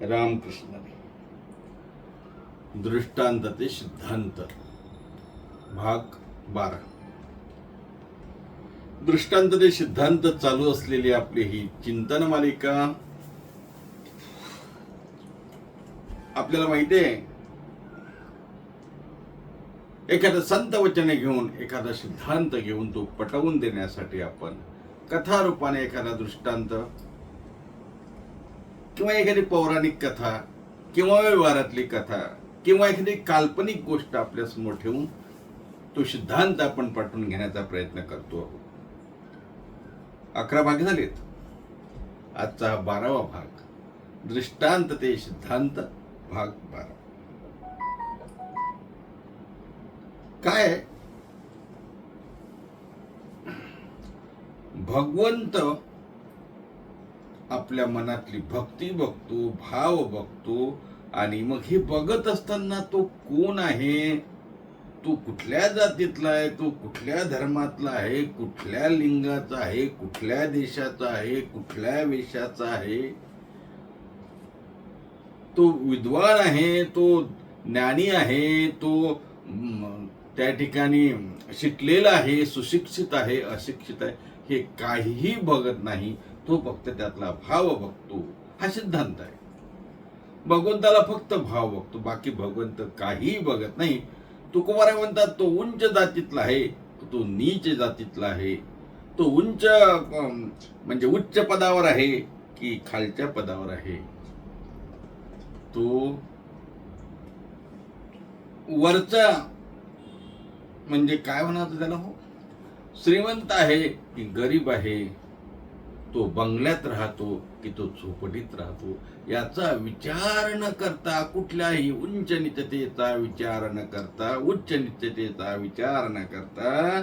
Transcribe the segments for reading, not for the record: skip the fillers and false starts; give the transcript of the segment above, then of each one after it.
रामकृष्ण दृष्टांत ते सिद्धांत भाग 12. दृष्टांत ते सिद्धांत चालू असलेली आपली ही चिंतन मालिका. आपल्याला माहिती आहे, एखादं संत वचने घेऊन, एखादा सिद्धांत घेऊन तो पटवून देण्यासाठी आपण कथा रूपाने एखादा दृष्टांत किंवा एखादी पौराणिक कथा किंवा व्यवहारातली कथा किंवा एखादी काल्पनिक गोष्ट आपल्या समोर ठेवून तो सिद्धांत आपण पटवून घेण्याचा प्रयत्न करतो. 11 भाग झालेत. आजचा 12वा भाग, दृष्टांत ते सिद्धांत भाग 12. काय भगवंत आपल्या मनातली भक्ती बघतो, भाव बघतो, आणि मग हे बघत असताना तो कोण आहे, तो कुठल्या जातीतला आहे, तो कुठल्या धर्मातला आहे, कुठल्या लिंगाचा आहे, कुठल्या देशाचा आहे, कुठल्या वेशाचा आहे, तो विद्वान आहे, तो ज्ञानी आहे, तो त्या ठिकाणी शिकलेला आहे, सुशिक्षित आहे, अशिक्षित आहे, हे काहीही बघत नाही. तो फक्त त्यातला भाव बघतो. हा सिद्धांत आहे. भगवंताला फक्त भाव बघतो, बाकी भगवंत काहीही बघत नाही. तुकोबाराय म्हणतात, तो उंच जातीतला आहे, तो नीच जातीतला आहे, तो उंच म्हणजे उच्च पदावर आहे की खालच्या पदावर आहे, तो वरचा म्हणजे काय म्हणायचं त्याला, हो, श्रीमंत आहे की गरीब आहे, तो बंगल्यात राहतो की तो झोपडीत राहतो, याचा विचार न करता, कुठल्याही उंच नीचतेचा विचार न करता, उच्च नीचतेचा विचार न करता,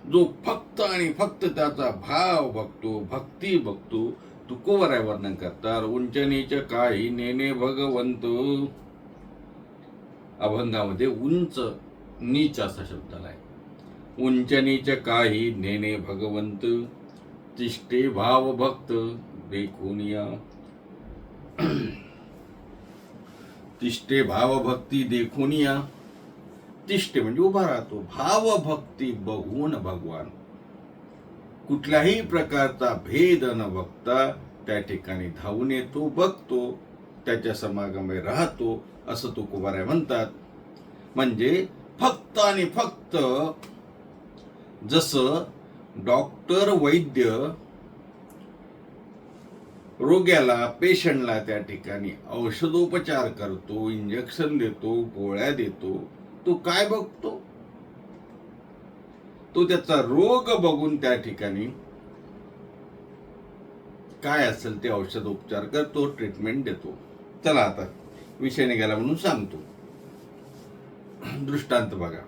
जो फक्त आणि फक्त त्याचा भाव बघतो, भक्ती बघतो, तुकोबाराय वर्णन करतात. उंच नीच काही नेने भगवंत. अभंगामध्ये उंच नीच असा शब्द आलाय. उंच नीच काही नेने भगवंत, तिष्ठे भाव भक्त देखुनिया. तिष्ठे भाव भक्ती देखुनिया. तिष्ठे म्हणजे उभा राहतो, भाव भक्ती बघून भगवान, कुठल्याही प्रकारचा भेद न बघता त्या ठिकाणी धावून येतो, बघतो, त्याच्या समागमे राहतो, असं तुकोबाराय म्हणतात. म्हणजे फक्त आणि फक्त जसं डॉक्टर वैद्य रोग्याला, पेशंटला त्या ठिकाणी औषधोपचार करतो, इंजेक्शन देतो, गोळ्या देतो, तो काय बघतो, तो त्याचा रोग बघून त्या ठिकाणी काय असेल ते औषधोपचार करतो, ट्रीटमेंट देतो. चला आता विषय निघाला म्हणून सांगतो. दृष्टांत बघा.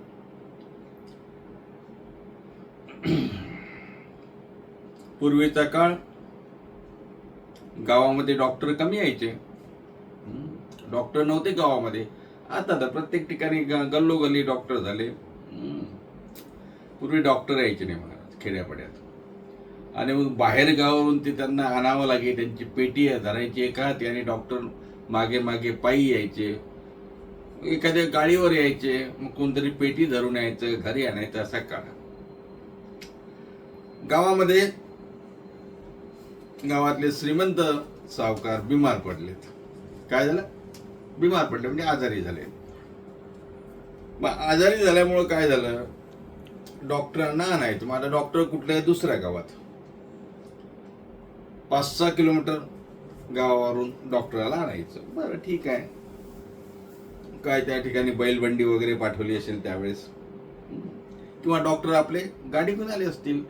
पूर्वीचा काळ, गावामध्ये डॉक्टर कमी यायचे, डॉक्टर नव्हते गावामध्ये. आता तर प्रत्येक ठिकाणी गल्लोगल्ली डॉक्टर झाले. पूर्वी डॉक्टर यायचे नाही महाराज खेड्यापाड्यात, आणि मग बाहेर गावावरून ते त्यांना आणावं लागे, त्यांची पेटी धरायची एका हाती, आणि डॉक्टर मागे मागे पायी यायचे, एखाद्या गाडीवर यायचे, मग कोणतरी पेटी धरून यायचं, घरी आणायचं. असा काळ. गावामध्ये गावातले श्रीमंत सावकार बिमार पडलेत. काय झालं? बिमार पडले म्हणजे आजारी झाले. मग आजारी झाल्यामुळं काय झालं, डॉक्टरांना आणायचं. माझा डॉक्टर कुठल्या दुसऱ्या गावात, 5-6 किलोमीटर गावावरून डॉक्टराला आणायचं. बरं ठीक आहे, काय त्या ठिकाणी बैलबंडी वगैरे पाठवली असेल त्यावेळेस, किंवा डॉक्टर आपले गाडी घेऊन आले असतील,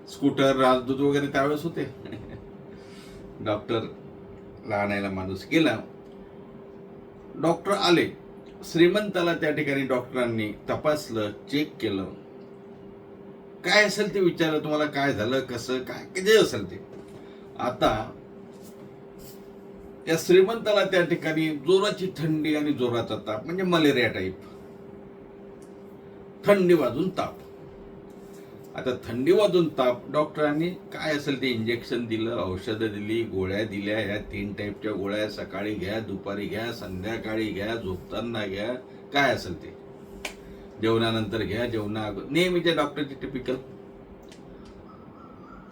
स्कूटर, राजदूत वगैरे त्यावेळेस होते. डॉक्टरला आणायला माणूस गेला. डॉक्टर आले. श्रीमंताला त्या ठिकाणी डॉक्टरांनी तपासलं, चेक केलं, काय असेल ते विचारलं, तुम्हाला काय झालं, कसं काय जे असेल ते. आता त्या श्रीमंताला त्या ठिकाणी जोराची थंडी आणि जोराचा ताप, म्हणजे मलेरिया टाईप, थंडी वाजून ताप. आता थंडी वाजून ताप, डॉक्टरांनी काय असेल ते इंजेक्शन दिलं, औषधं दिली, गोळ्या दिल्या. ह्या 3 टाईपच्या गोळ्या, सकाळी घ्या, दुपारी घ्या, संध्याकाळी घ्या, झोपताना घ्या, काय असेल ते, जेवणानंतर घ्या, नेहमीच्या डॉक्टरची टिपिकल.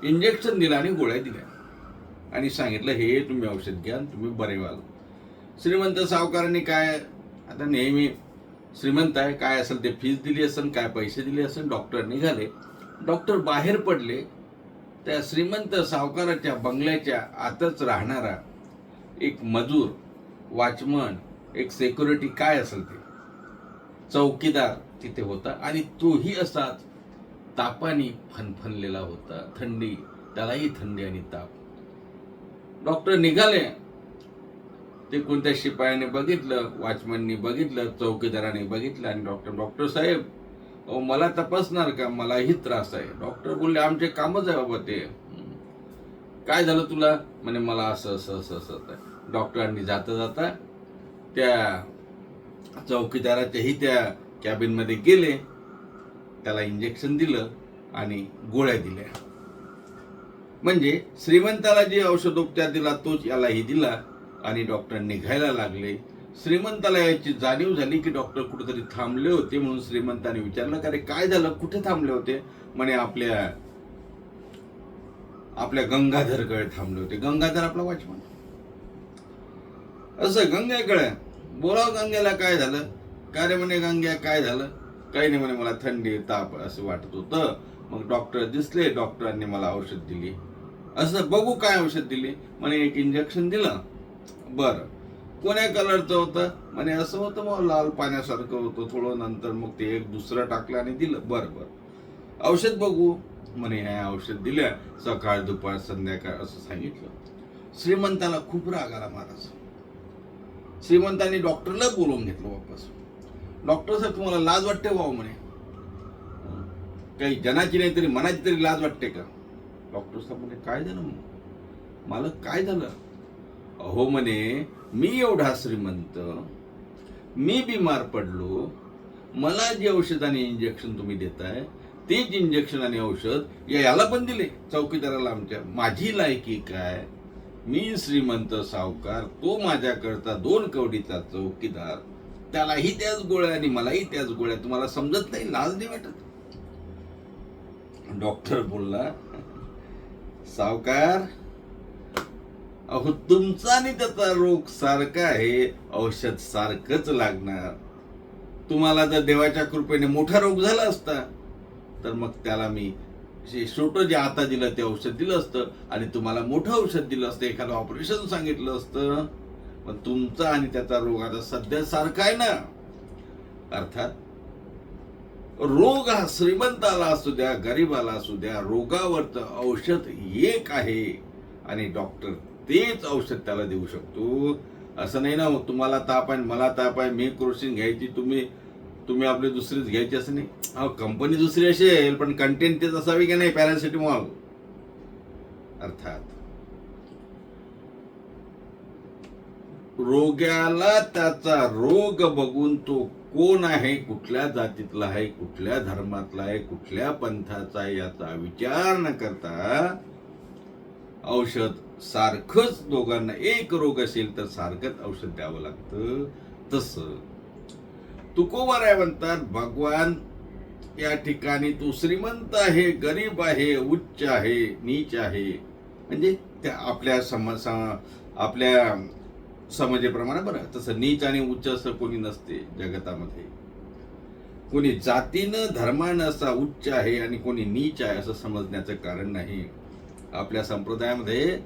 इंजेक्शन दिलं आणि गोळ्या दिल्या आणि सांगितलं हे तुम्ही औषध घ्या, तुम्ही बरे व्हाल. श्रीमंत सावकारांनी काय, आता नेहमी श्रीमंत आहे, काय असेल ते फीस दिली असेल, काय पैसे दिले असेल, डॉक्टर निघाले. डॉक्टर बाहेर पडले. त्या श्रीमंत सावकाराच्या बंगल्याच्या आतच राहणारा एक मजूर, वॉचमन, एक सिक्युरिटी, काय असेल ते चौकीदार तिथे होता आणि तोही असाच तापाने फनफनलेला होता. थंडी, त्यालाही थंडी आणि ताप. डॉक्टर निघाले. ते कोणत्या शिपायाने बघितलं, वॉचमननी बघितलं, चौकीदाराने बघितलं आणि डॉक्टर साहेब मला तपासणार का, मलाही त्रास आहे. डॉक्टर बोलले आमचे कामच आहे बाबा ते. काय झालं तुला, म्हणे मला असं असं असं असं. डॉक्टरांनी जाता जाता त्या चौकीदाराच्याही त्या कॅबिन मध्ये गेले, त्याला इंजेक्शन दिलं आणि गोळ्या दिल्या. म्हणजे श्रीमंताला जे औषधोपचार दिला तोच यालाही दिला आणि डॉक्टर निघायला लागले. श्रीमंताला याची जाणीव झाली की डॉक्टर कुठेतरी थांबले होते, म्हणून श्रीमंताने विचारलं का रे काय झालं, कुठे थांबले होते. म्हणे आपल्या गंगाधरकडे थांबले होते. गंगाधर आपला वॉचमन. असं गंग्याकडे बोलाव, गंग्याला काय झालं, काय रे म्हणे गंग्या काय झालं, काही नाही म्हणे मला थंडी ताप असं वाटत होतं. मग डॉक्टर दिसले, डॉक्टरांनी मला औषध दिली. असं बघू काय औषध दिली, म्हणे एक इंजेक्शन दिलं. बरं, कोण्या कलरचं होतं, म्हणे असं होतं मग लाल पाण्यासारखं होतं थोडं, नंतर मग ते एक दुसरं टाकलं आणि दिलं. बरं, औषध बघू, म्हणे ह्या औषध दिल्या, सकाळ दुपार संध्याकाळ असं सांगितलं. श्रीमंताला खूप राग आला महाराज. श्रीमंतांनी डॉक्टरला बोलवून घेतलं वापस. डॉक्टर साहेब तुम्हाला लाज वाटते भाऊ, म्हणे काही जनाची नाही तरी मनाची तरी लाज वाटते का. डॉक्टर साहेब म्हणे काय झालं, मला काय झालं. अहो म्हणे मी एवढा श्रीमंत, मी बिमार पडलो, मला जे औषध आणि इंजेक्शन तुम्ही देताय तेच इंजेक्शन आणि औषध याला पण दिले चौकीदाराला आमच्या. माझी लायकी काय, मी श्रीमंत सावकार, तो माझ्याकरता 2 कवडीचा चौकीदार, त्यालाही त्याच गोळ्या आणि मलाही त्याच गोळ्या. तुम्हाला समजत नाही, लाज नाही वाटत. डॉक्टर बोलला सावकार अहो तुमचा आणि त्याचा रोग सारखा आहे, औषध सारखंच लागणार. तुम्हाला जर देवाच्या कृपेने मोठा रोग झाला असता तर मग त्याला मी छोटं जे आता दिलं ते औषध दिलं असतं आणि तुम्हाला मोठं औषध दिलं असतं, एखादं ऑपरेशन सांगितलं असतं. पण तुमचा आणि त्याचा रोग आता सध्या सारखा आहे ना. अर्थात रोग हा श्रीमंताला असू द्या, गरीबाला असू द्या, रोगावरचं औषध एक आहे आणि डॉक्टर तेच औषध त्याला देऊ शकतो. असं नाही ना तुम्हाला ताप आहे मला ताप आहे, मी क्रोसिन घ्यायची, तुम्ही आपली दुसरीच घ्यायची, असं नाही. अहो कंपनी दुसरी असेल पण कंटेंट तेच असावी की नाही, पॅरासिटामॉल. अर्थात रोग्याला त्याचा रोग बघून तो कोण आहे, कुठल्या जातीतला आहे, कुठल्या धर्मातला आहे, कुठल्या पंथाचा आहे याचा विचार न करता औषध सारखंच, दोघांना एक रोग असेल तर सारखंच औषध द्यावं लागतं. तसं तुकोबाराय म्हणतात भगवान या ठिकाणी तू श्रीमंत आहे, गरीब आहे, उच्च आहे, नीच आहे, म्हणजे त्या आपल्या समजेप्रमाणे. बरं, तसं नीच आणि उच्च असं कोणी नसते जगतामध्ये. कोणी जातीनं धर्मानं असा उच्च आहे आणि कोणी नीच आहे असं समजण्याचं कारण नाही. आपल्या संप्रदायामध्ये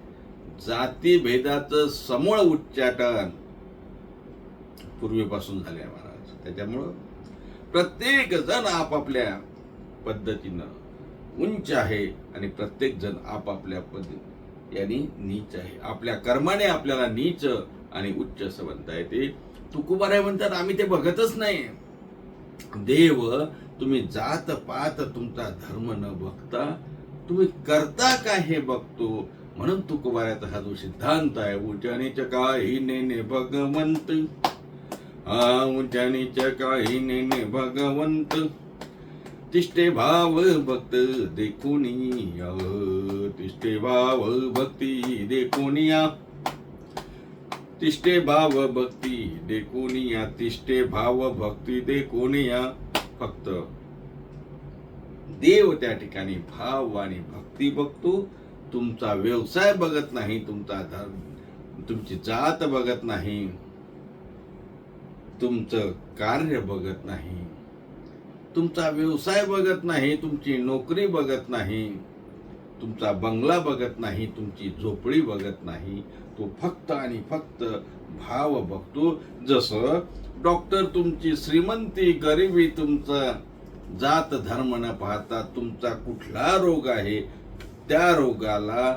जाती भेदाचं समूळ उच्चाटन पूर्वीपासून झाले महाराज. त्याच्यामुळं प्रत्येक जण आपापल्या पद्धतीनं उंच आहे आणि प्रत्येक जण आपापल्या पद्धती यांनी नीच आहे. आपल्या कर्माने आपल्याला नीच आणि उच्च असं म्हणता येते. तुकोबाराय म्हणतात आम्ही ते बघतच नाही. देव तुम्ही जात पात तुमचा धर्म न बघता तुम्ही करता काय हे बघतो. म्हणून तुकोबारायचा हा जो सिद्धांत आहे, उंचानीच काही नेने भगवंत, उंचानीच काही नेने भगवंत, तिष्ठे भाव भक्त देखुनिया, तिष्ठे भाव भक्ती देखुनिया, तिष्ठे भाव भक्ती देखुनिया, तिष्ठे भाव भक्ती देखुनिया. फक्त देव त्या ठिकाणी भाव आणि भक्ती बघतो. तुमचा व्यवसाय बघत नाही, तुमचा धर्म, तुमची जात बघत नाही, तुमचं कार्य बघत नाही, तुमचा व्यवसाय बघत नाही, तुमची नोकरी बघत नाही, तुमचा बंगला बघत नाही, तुमची झोपडी बघत नाही. तो फक्त आणि फक्त भाव बघतो. जसं डॉक्टर तुमची श्रीमंती गरिबी, तुमचा जात धर्म न पाहता तुमचा कुठला रोग आहे त्या रोगाला,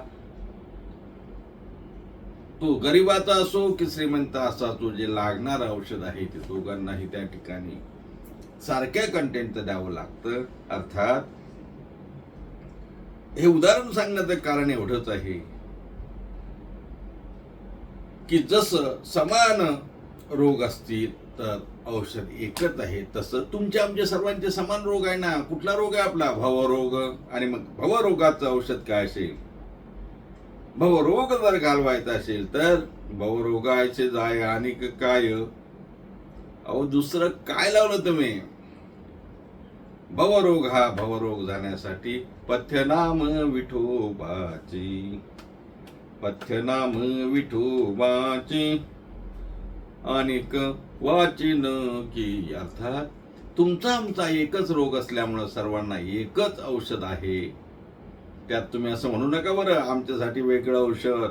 तो गरिबाचा असो की श्रीमंत असा, तो जे लागणार औषध आहे ते दोघांनाही त्या ठिकाणी सारख्या कंटेंटचं द्यावं लागतं. अर्थात हे उदाहरण सांगण्याचं कारण एवढंच आहे की जसं समान रोग असतील तर औषध एकच आहे, तसं तुमचे आमचे सर्वांचे समान रोग आहे ना. कुठला रोग आहे आपला? भवरोग. आणि मग भवरोगाचं औषध काय असेल? भवरोग जर घालवायचा असेल तर भवरोगाचे जाय आणि काय, अहो दुसरं काय लावलं तुम्ही? भवरोग हा भवरोग जाण्यासाठी पथ्यनाम विठोबाची, पथ्यनाम विठोबाची अनेक वाचिन की. अर्थात तुमचा आमचा एकच रोग असल्यामुळं सर्वांना एकच औषध आहे. त्यात तुम्ही असं म्हणू नका बरं आमच्यासाठी वेगळं औषध,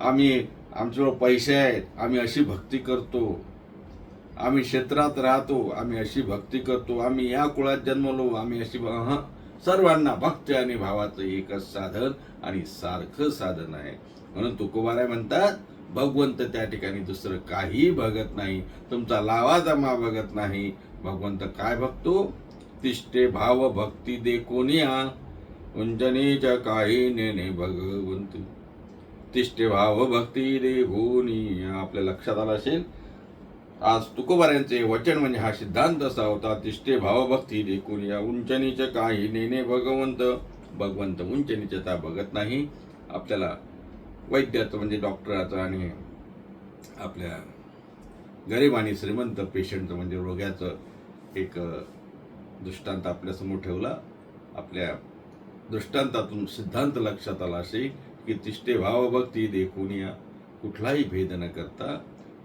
आम्ही आमच्याजवळ पैसे आहेत, आम्ही अशी भक्ती करतो, आम्ही क्षेत्रात राहतो, आम्ही अशी भक्ती करतो, आम्ही या कुळात जन्मलो, आम्ही अशी. सर्वांना भक्ती आणि भावाचं एकच साधन आणि सारखं साधन आहे. म्हणून तुकोबाराय म्हणतात भगवंत त्या ठिकाणी दुसरं काही बघत नाही, तुमचा लावा जमा बघत नाही. भगवंत काय बघतो? तिष्ठे भाव भक्ती देखोनिया, उंजनीच्या काही नेने भगवंत, तिष्ठे भाव भक्ती देखोनिया. आपल्या लक्षात आलं असेल आज तुकोबारायांचे वचन म्हणजे हा सिद्धांत असा होता, तिष्ठे भाव भक्ती देखोनिया, उंचनीच्या काही नेने भगवंत. भगवंत उंच नीचता बघत नाही. आपल्याला वैद्याचं म्हणजे डॉक्टराचं आणि आपल्या गरीब आणि श्रीमंत पेशंटचं म्हणजे रोग्याचं एक दृष्टांत आपल्यासमोर ठेवला. आपल्या दृष्टांतातून सिद्धांत लक्षात आला असे की तिष्ठे भाव भक्ती देखुनिया, कुठलाही भेद न करता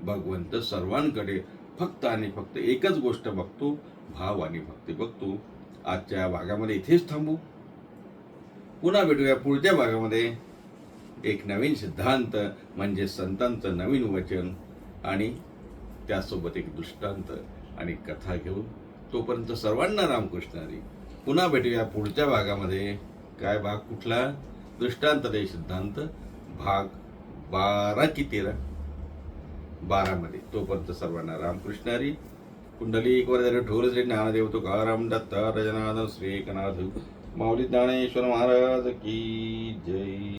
भगवंत सर्वांकडे फक्त आणि फक्त एकच गोष्ट बघतो, भाव आणि भक्ती बघतो. आजच्या भागामध्ये इथेच थांबू. पुन्हा भेटूया पुढच्या भागामध्ये एक नवीन सिद्धांत म्हणजे संतांचं नवीन वचन आणि त्यासोबत एक दृष्टांत आणि कथा घेऊन. तोपर्यंत सर्वांना रामकृष्ण हरी. पुन्हा भेटूया पुढच्या भागामध्ये. काय भाग कुठला? दृष्टांत ते सिद्धांत भाग 12 की 13 मध्ये. तोपर्यंत सर्वांना रामकृष्ण हरी. कुंडलिक वरदे ढोल श्री ज्ञानदेव तुकाराम दत्त रजनाथ श्री एकनाथ माऊली ज्ञानेश्वर महाराज की जय.